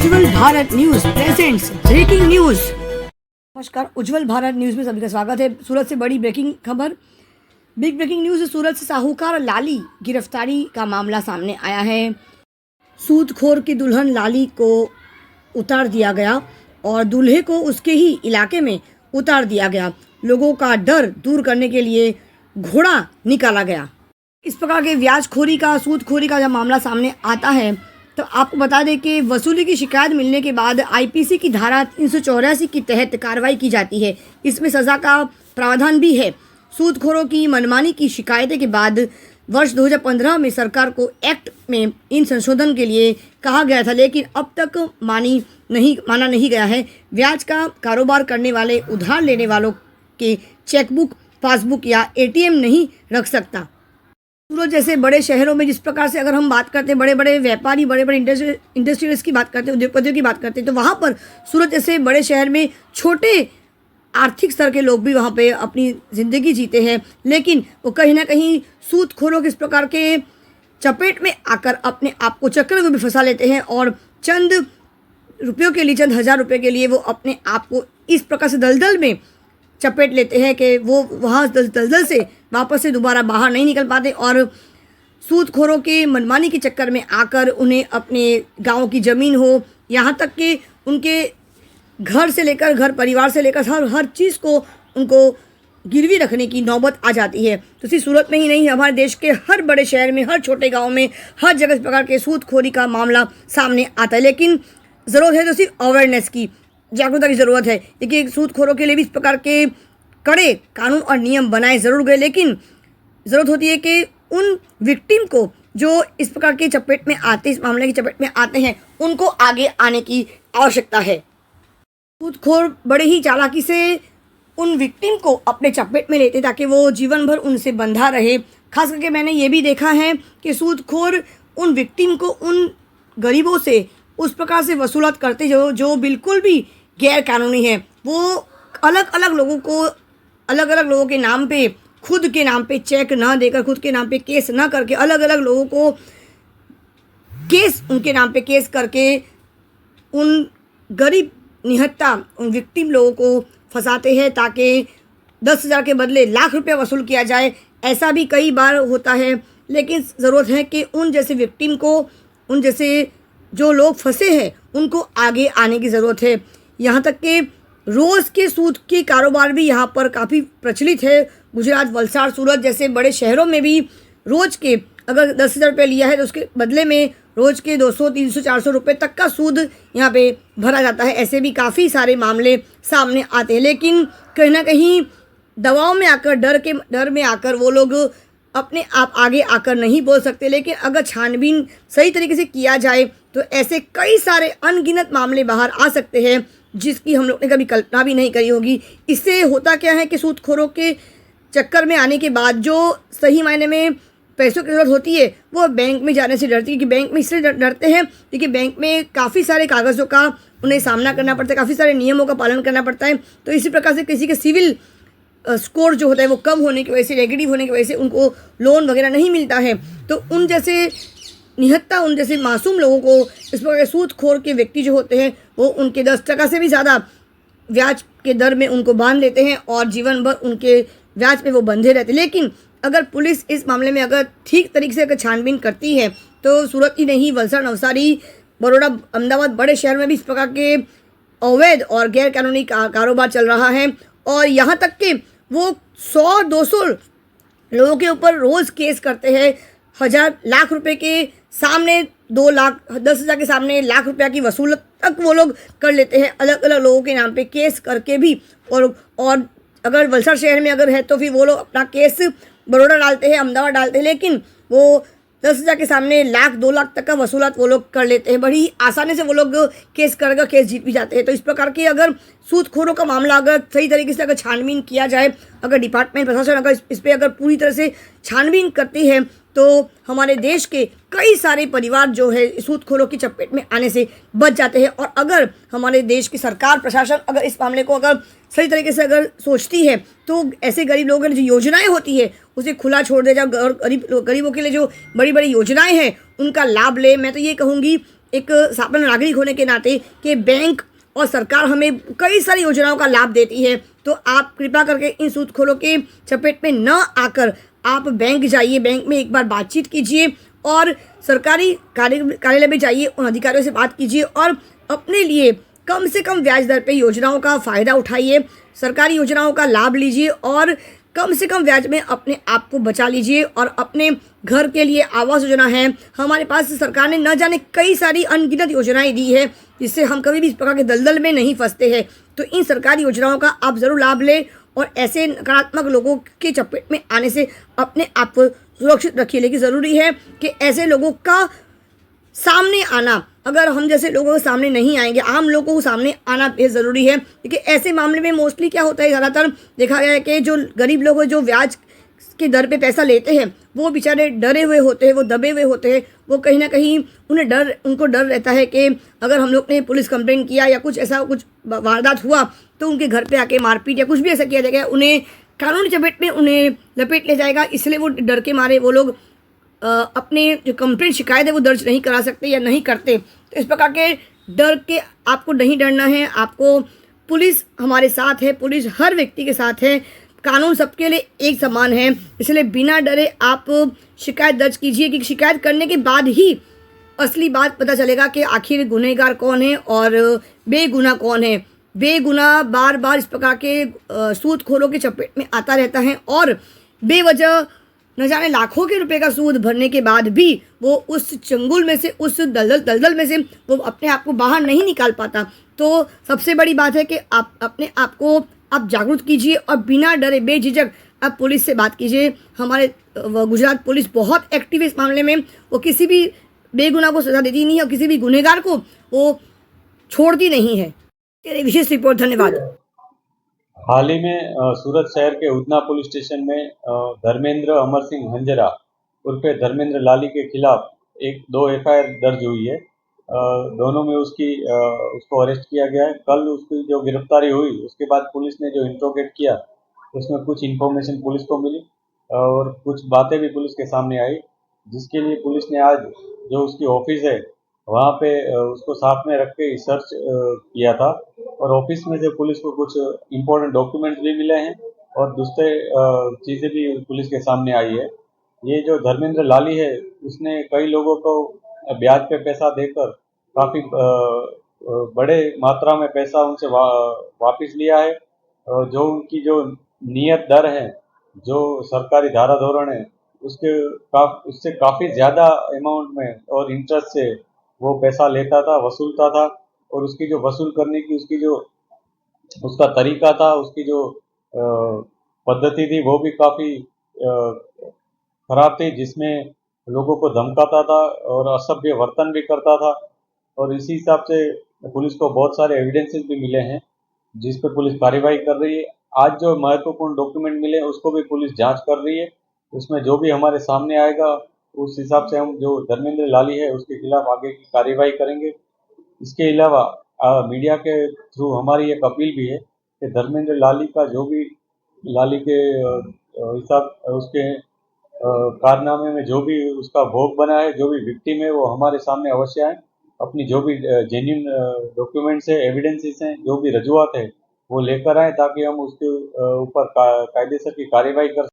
उज्जवल Bharat news presents breaking news. नमस्कार, Ujjwal Bharat news में सभी का स्वागत है। सूरत से बड़ी ब्रेकिंग खबर, बिग ब्रेकिंग न्यूज। सूरत से साहूकार लाली गिरफ्तारी का मामला सामने आया है। सूदखोर की दुल्हन लाली को उतार दिया गया और दूल्हे को उसके ही इलाके में उतार दिया गया। लोगों का डर दूर करने के लिए घोड़ा निकाला गया। इस प्रकार के ब्याजखोरी का, सूदखोरी का जब मामला सामने आता है तो आपको बता दें कि वसूली की शिकायत मिलने के बाद आईपीसी की धारा 384 के तहत कार्रवाई की जाती है। इसमें सज़ा का प्रावधान भी है। सूदखोरों की मनमानी की शिकायतें के बाद वर्ष 2015 में सरकार को एक्ट में इन संशोधन के लिए कहा गया था, लेकिन अब तक माना नहीं गया है। ब्याज का कारोबार करने वाले उधार लेने वालों के चेकबुक, पासबुक या एटीएम नहीं रख सकता। सूरत जैसे बड़े शहरों में जिस प्रकार से अगर हम बात करते हैं, बड़े बड़े व्यापारी, बड़े बड़े इंडस्ट्रियलिस्ट की बात करते हैं, उद्योगपतियों की बात करते हैं, तो वहाँ पर सूरत जैसे बड़े शहर में छोटे आर्थिक स्तर के लोग भी वहाँ पे अपनी ज़िंदगी जीते हैं, लेकिन वो कहीं ना कहीं सूदखोरों के इस प्रकार के चपेट में आकर अपने आप को चक्कर में भी फंसा लेते हैं और चंद रुपयों के लिए, चंद हज़ार रुपये के लिए वो अपने आप को इस प्रकार से दलदल में चपेट लेते हैं कि वो वहाँ दलदल से वापस से दोबारा बाहर नहीं निकल पाते और सूदखोरों के मनमानी के चक्कर में आकर उन्हें अपने गांव की ज़मीन हो, यहाँ तक कि उनके घर से लेकर, घर परिवार से लेकर हर चीज़ को उनको गिरवी रखने की नौबत आ जाती है। तो सिर्फ सूरत में ही नहीं, हमारे देश के हर बड़े शहर में, हर छोटे गाँव में, हर जगह इस प्रकार के सूदखोरी का मामला सामने आता है। लेकिन ज़रूरत है तो सिर्फ अवेयरनेस की, जागरूकता की ज़रूरत है। देखिए, सूदखोरों के लिए भी इस प्रकार के कड़े कानून और नियम बनाए ज़रूर गए, लेकिन ज़रूरत होती है कि उन विक्टिम को जो इस प्रकार के चपेट में आते, इस मामले की चपेट में आते हैं, उनको आगे आने की आवश्यकता है। सूदखोर बड़े ही चालाकी से उन विक्टिम को अपने चपेट में लेते ताकि वो जीवन भर उनसे बंधा रहे। खास करके मैंने ये भी देखा है कि सूदखोर उन विक्टिम को उन गरीबों से उस प्रकार से वसूलात करते जो बिल्कुल भी गैर कानूनी है। वो अलग अलग लोगों के नाम पे, खुद के नाम पे चेक ना देकर, खुद के नाम पे केस ना करके, अलग अलग लोगों को उनके नाम पे केस करके उन गरीब निहत्था, उन विक्टिम लोगों को फंसाते हैं ताकि 10,000 के बदले लाख रुपया वसूल किया जाए। ऐसा भी कई बार होता है, लेकिन ज़रूरत है कि उन जैसे विक्टिम को, उन जैसे जो लोग फंसे हैं, उनको आगे आने की ज़रूरत है। यहाँ तक कि रोज़ के सूद के कारोबार भी यहाँ पर काफ़ी प्रचलित है। गुजरात, वलसाड़, सूरत जैसे बड़े शहरों में भी रोज़ के अगर 10,000 रुपये लिया है तो उसके बदले में रोज़ के 200, 300, 400 रुपये तक का सूद यहाँ पे भरा जाता है। ऐसे भी काफ़ी सारे मामले सामने आते हैं, लेकिन कहीं ना कहीं दबाव में आकर, डर में आकर वो लोग अपने आप आगे आकर नहीं बोल सकते। लेकिन अगर छानबीन सही तरीके से किया जाए तो ऐसे कई सारे अनगिनत मामले बाहर आ सकते हैं जिसकी हम लोग ने कभी कल्पना भी नहीं करी होगी। इससे होता क्या है कि सूदखोरों के चक्कर में आने के बाद जो सही मायने में पैसों की ज़रूरत होती है वो बैंक में जाने से डरती है। कि बैंक में इसलिए डरते हैं क्योंकि बैंक में काफ़ी सारे कागज़ों का उन्हें सामना करना पड़ता है, काफ़ी सारे नियमों का पालन करना पड़ता है। तो इसी प्रकार से किसी के सिविल स्कोर जो होता है वो कम होने की वजह से, नेगेटिव होने की वजह से उनको लोन वगैरह नहीं मिलता है। तो उन जैसे निहत्था, उन जैसे मासूम लोगों को इस प्रकार सूदखोर के व्यक्ति जो होते हैं वो उनके 10% से भी ज़्यादा ब्याज के दर में उनको बांध लेते हैं और जीवन भर उनके ब्याज पे वो बंधे रहते हैं। लेकिन अगर पुलिस इस मामले में अगर ठीक तरीके से अगर छानबीन करती है तो सूरत ही नहीं, वलसाड़, नवसारी, बड़ौदा, अहमदाबाद बड़े शहर में भी इस प्रकार के अवैध और गैर कानूनी कारोबार चल रहा है। और यहाँ तक कि वो 100-200 लोगों के ऊपर रोज़ केस करते हैं। 1,000 लाख रुपए के सामने 2 लाख, 10,000 के सामने लाख रुपया की वसूलत तक वो लोग कर लेते हैं, अलग अलग लोगों के नाम पे केस करके भी। और अगर वलसाड़ शहर में अगर है तो फिर वो लोग अपना केस बड़ौदा डालते हैं, अहमदाबाद डालते हैं, लेकिन वो 10,000 के सामने लाख, 2 लाख तक का वसूलात वो लोग कर लेते हैं। बड़ी आसानी से वो लोग केस करके केस जीत भी जाते हैं। तो इस प्रकार की अगर सूदखोरों का मामला अगर सही तरीके से अगर छानबीन किया जाए, अगर डिपार्टमेंट, प्रशासन अगर इस पर अगर पूरी तरह से छानबीन करती है तो हमारे देश के कई सारे परिवार जो है सूदखोरों की चपेट में आने से बच जाते हैं। और अगर हमारे देश की सरकार, प्रशासन अगर इस मामले को अगर सही तरीके से अगर सोचती है तो ऐसे गरीब लोगों की जो योजनाएं होती है उसे खुला छोड़ दे जाए। गरीबों के लिए जो बड़ी बड़ी योजनाएं हैं उनका लाभ ले। मैं तो ये कहूँगी एक सामान्य नागरिक होने के नाते कि बैंक और सरकार हमें कई सारी योजनाओं का लाभ देती है, तो आप कृपया करके इन सूदखोरों के चपेट में न आकर आप बैंक जाइए, बैंक में एक बार बातचीत कीजिए और सरकारी कार्यालय में जाइए, उन अधिकारियों से बात कीजिए और अपने लिए कम से कम ब्याज दर पे योजनाओं का फ़ायदा उठाइए, सरकारी योजनाओं का लाभ लीजिए और कम से कम ब्याज में अपने आप को बचा लीजिए। और अपने घर के लिए आवास योजना है, हमारे पास सरकार ने न जाने कई सारी अनगिनत योजनाएं दी है, जिससे हम कभी भी इस प्रकार के दलदल में नहीं फंसते हैं। तो इन सरकारी योजनाओं का आप ज़रूर लाभ लें और ऐसे नकारात्मक लोगों के चपेट में आने से अपने आप को सुरक्षित रखिए। लेकिन ज़रूरी है कि ऐसे लोगों का सामने आना, अगर हम जैसे लोगों के सामने नहीं आएंगे, आम लोगों को सामने आना बेहद ज़रूरी है। क्योंकि ऐसे मामले में मोस्टली क्या होता है, ज़्यादातर देखा गया है कि जो गरीब लोग हैं जो ब्याज के दर पे पैसा लेते हैं वो बेचारे डरे हुए होते हैं, वो दबे हुए होते हैं, वो कहीं ना कहीं उनको डर रहता है कि अगर हम लोग ने पुलिस कंप्लेंट किया या कुछ ऐसा कुछ वारदात हुआ तो उनके घर पे आके मारपीट या कुछ भी ऐसा किया जाएगा, उन्हें कानूनी चपेट में उन्हें लपेट ले जाएगा। इसलिए वो डर के मारे वो लोग अपने जो कंप्लेंट शिकायत है वो दर्ज नहीं करा सकते या नहीं करते। तो इस प्रकार के डर के आपको नहीं डरना है, आपको पुलिस हमारे साथ है, पुलिस हर व्यक्ति के साथ है, कानून सबके लिए एक समान है। इसलिए बिना डरे आप शिकायत दर्ज कीजिए, कि शिकायत करने के बाद ही असली बात पता चलेगा कि आखिर गुनहगार कौन है और बेगुनाह कौन है। बेगुनाह बार बार इस प्रकार के सूदखोरों के चपेट में आता रहता है और बेवजह न जाने लाखों के रुपए का सूद भरने के बाद भी वो उस चंगुल में से, उस दलदल में से वो अपने आप को बाहर नहीं निकाल पाता। तो सबसे बड़ी बात है कि आप अपने आप को आप जागरूक कीजिए और बिना डरे बेझिझक आप पुलिस से बात कीजिए। हमारे गुजरात पुलिस बहुत एक्टिव है इस मामले में, वो किसी भी बेगुनाह को सजा देती नहीं है और किसी भी गुनहगार को वो छोड़ती नहीं है। तेरे विशेष रिपोर्ट, धन्यवाद। हाल ही में सूरत शहर के उधना पुलिस स्टेशन में धर्मेंद्र अमर सिंह हंजरा उर्फे धर्मेंद्र लाली के खिलाफ दो एफआईआर दर्ज हुई है। दोनों में उसको अरेस्ट किया गया है। कल उसकी जो गिरफ्तारी हुई उसके बाद पुलिस ने जो इंट्रोगेट किया उसमें कुछ इन्फॉर्मेशन पुलिस को मिली और कुछ बातें भी पुलिस के सामने आई, जिसके लिए पुलिस ने आज जो उसकी ऑफिस है वहाँ पे उसको साथ में रख के सर्च किया था और ऑफिस में से पुलिस को कुछ इम्पोर्टेंट डॉक्यूमेंट्स भी मिले हैं और दूसरे चीज़ें भी पुलिस के सामने आई है। ये जो धर्मेंद्र लाली है उसने कई लोगों को ब्याज पे पैसा देकर काफ़ी बड़े मात्रा में पैसा उनसे वापस लिया है। जो उनकी जो नियत दर है, जो सरकारी धारा धोरण है, उससे काफ़ी ज़्यादा अमाउंट में और इंटरेस्ट से वो पैसा लेता था, वसूलता था और उसकी जो वसूल करने की उसका तरीका था, उसकी जो पद्धति थी वो भी काफ़ी खराब थी, जिसमें लोगों को धमकाता था और असभ्य वर्तन भी करता था। और इसी हिसाब से पुलिस को बहुत सारे एविडेंसेस भी मिले हैं जिस पर पुलिस कार्रवाई कर रही है। आज जो महत्वपूर्ण डॉक्यूमेंट मिले उसको भी पुलिस जांच कर रही है। उसमें जो भी हमारे सामने आएगा उस हिसाब से हम जो धर्मेंद्र लाली है उसके खिलाफ आगे की कार्रवाई करेंगे। इसके अलावा मीडिया के थ्रू हमारी एक अपील भी है कि धर्मेंद्र लाली का जो भी लाली के हिसाब उसके कारनामे में जो भी उसका भोग बना है, जो भी विक्टिम है वो हमारे सामने अवश्य आए, अपनी जो भी जेन्युइन डॉक्यूमेंट्स है, एविडेंसेस हैं, जो भी रजूआत है वो लेकर आए ताकि हम उसके ऊपर कायदेसर की कार्रवाई कर